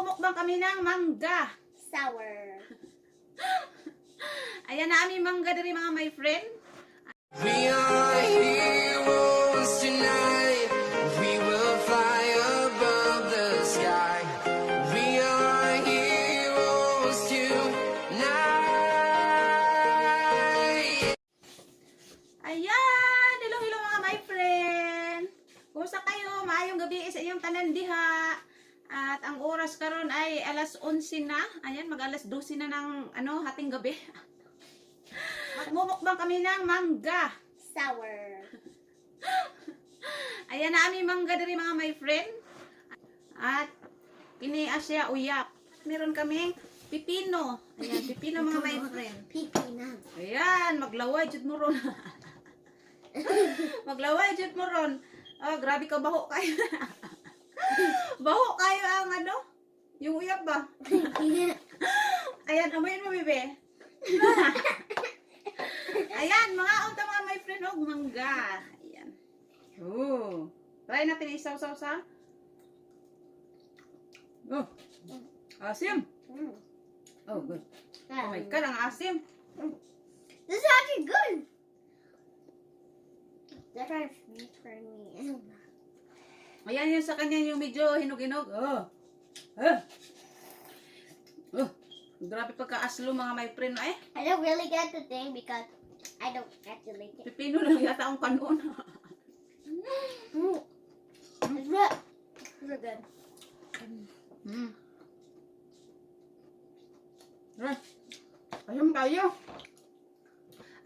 Magmumukbang kami ng mangga. Sour. Ayan na aming mangga diri mga my friend. We are heroes tonight. We will fly above the sky. We are heroes tonight. Ayan! Hello, hello mga my friend! Kumusta kayo? Maayong gabi sa inyong tanan diha. At ang oras karon ay alas 11 na. Ayan, mag alas 12 na ng hating gabi. Magmumukbang kami ng mangga. Sour. Ayan na aming mangga diri mga my friend. At kini asya uyak. Meron kaming pipino. Ayan, pipino mga my friend. Pipino. Ayan, maglaway jud mo ron. Maglaway jud mo ron. Oh, grabe ka baho kayo. Baho kayo ang yung uyak ba? Ayan, amoyin mo, bebe. Ayan, mga unta mga my friend, og mangga. Ayan. Oh. Try natin isaw-saw sa. Oh. Asim. Oh, good. Oh my God, ang asim. This is actually good. That are sweet for me. Ayan yun sa kanya yung medyo hinog-hinog. Oh. Oh. Grabe pagka-aslo mga my friend eh. I don't really get the thing because I don't actually like it. Pipino lang yata ang kanon. It's good. It's good. Ayun kayo.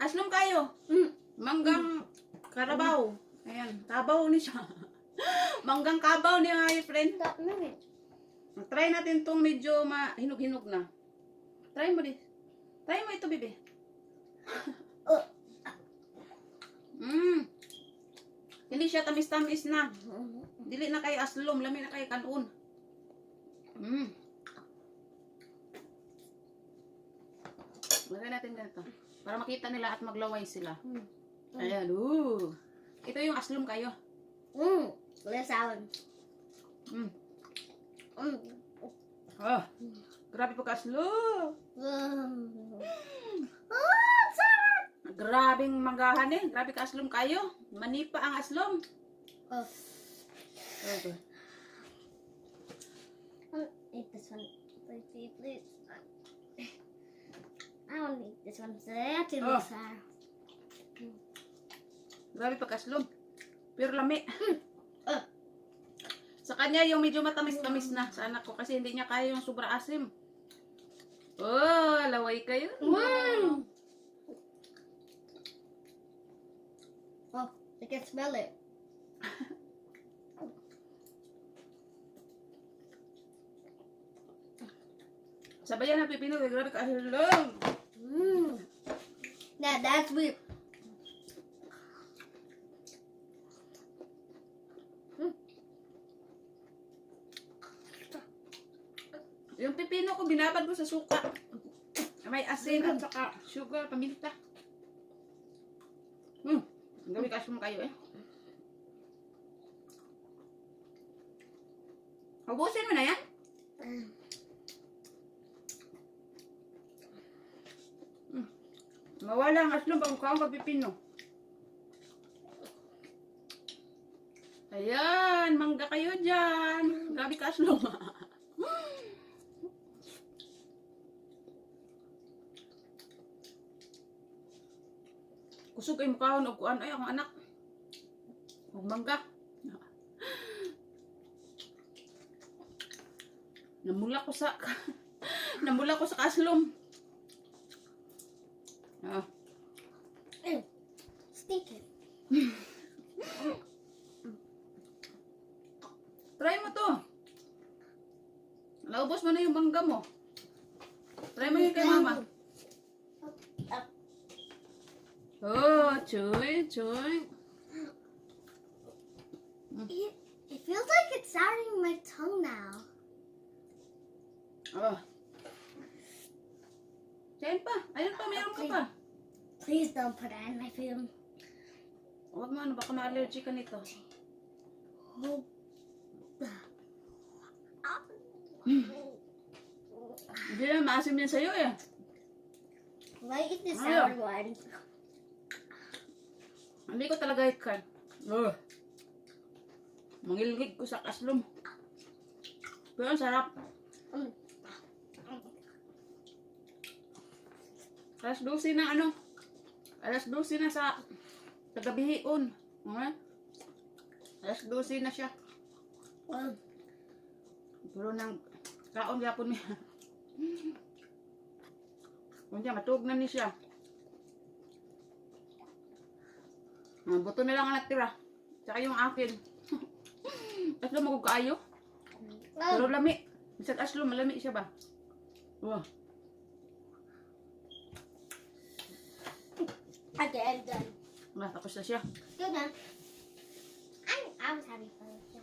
Aslom kayo. Manggang karabaw. Ayan, kabaw ni siya. Manggang kabaw ni my friend. Stop moving. Try natin tong medyo hinog-hinog na. Try mo din. Try mo ito, bebe. Hindi siya tamis-tamis na. Dili na kayo aslom, lami na kayo kanon. Lagay natin ganito. Para makita nila at maglaway sila. Ayan, ito yung aslom kayo. Let's sound. Oh, grabe po ka-aslom. Sour. Grabing manggahan eh. Grabe ka-aslom kayo. Manipa ang aslom. Okay. Eat this one. Please. I don't need this one. That's too sour. Grabe pagkaslom. Pero lami. Sa kanya yung medyo matamis-tamis na sa anak ko kasi hindi niya kaya yung sobra asim. Oh, laway kayo. Oh, I can smell it. Sabayan na pipino, grabe ka-aslom. That's weird. Yung pipino ko binabad ko sa suka. May asin at saka sugar, paminta. Grabe ka-aslom kayo eh. Ubusin mo na yan. Mawala ang aslom pag mukha ang pipino. Ayan, mangga kayo dyan. Grabe ka aslom. Kusog ay mukha og kuan ay akong anak. Og mangga. Namula ko sa kaslom. Stinky. Try mo to. Naubos mo na yung mangga mo. Try mo yun kay mama. Oh, choy. It feels like it's souring my tongue now. Oh. Kain pa. Ayun pa, mayroon ka pa. Please don't put that in my food. Huwag mo, baka ma-allergy ka nito. Oh. Hindi na maasim yan sa'yo eh. Why eat the Ayaw. sour one? Hindi ko talaga ikan. Mangilgig ko sa kaslom. Pero ang sarap. Mm. Alas 12 na ano. Alas 12 na sa gabihion. Okay? Alas 12 na siya. Pero nang kaon yapon niya. Kung siya, matug na ni siya. Buto na lang ang natira. Tsaka yung akin. Aslo mo kaayo. Pero lami. Bisag aslo, malami siya ba? Wow. Okay, I'm done. Wala, tapos na siya. You're done. I was having fun with you.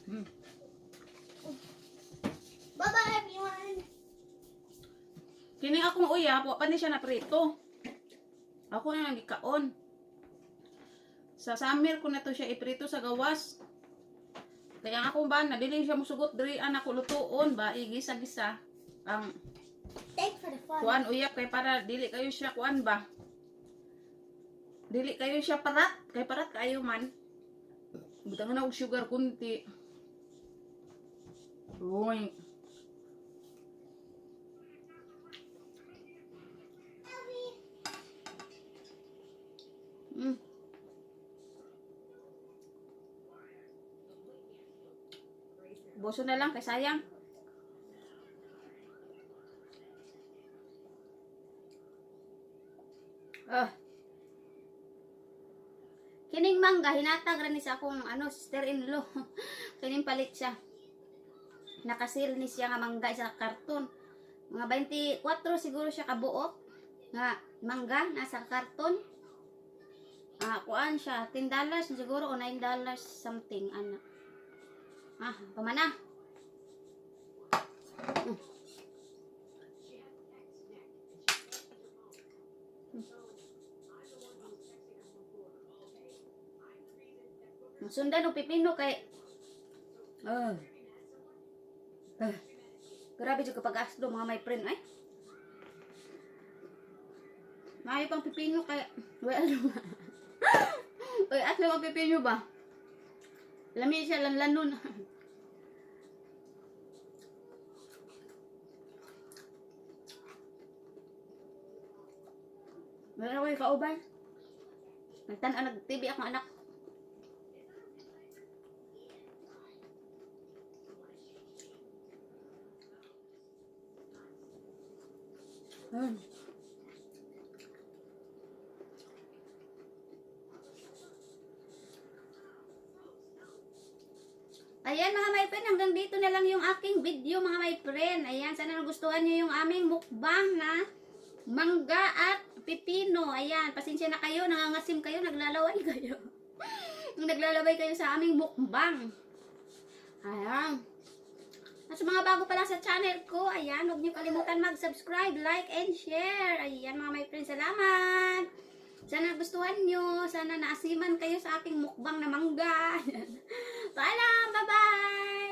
Hmm. Bye-bye, everyone. Kini akong uya, po pa ni siya na prito. Ako na nang gikaon. Sa summer ko na to siya iprito sa gawas. Kaya ako ba, nabili siya musugot diri ako lutuon ba, igisa-gisa. Ang Thanks for the fun. kuan uya kay para dili kayo siya kuan ba. Dili kayo siya parat, kay parat kayo man. Butang na og sugar kunti. Uy. Mm. Boso na lang kay sayang. Kining mangga hinatag ra ni sa akong sister-in-law. Kining palit siya. Nakasil ni siya nga mangga sa karton. Mga 24 siguro siya kabuok nga mangga nasa karton. Kuan siya, $10 siguro o $9 something ana. Pamana. Sundan o pipino kay grabe jud kapag asdo mga my friend ay. May pang pipino kay well. Oy, aslo ang pipino ba? Lami siya lanlanon. Wala ko kauban. Nag-TV ako anak. Ayan mga my friend, hanggang dito na lang yung aking video mga my friend. Ayan, sana nagustuhan nyo yung aming mukbang na mangga at pipino. Ayan, pasensya na kayo, nangangasim kayo, naglalaway kayo. Naglalaway kayo sa aming mukbang. Ayan. At sa mga bago pa lang sa channel ko, ayan, huwag nyo kalimutan mag-subscribe, like, and share. Ayan mga my friend, salamat. Sana nagustuhan nyo, sana naasiman kayo sa aking mukbang na mangga. Paalam, bye-bye!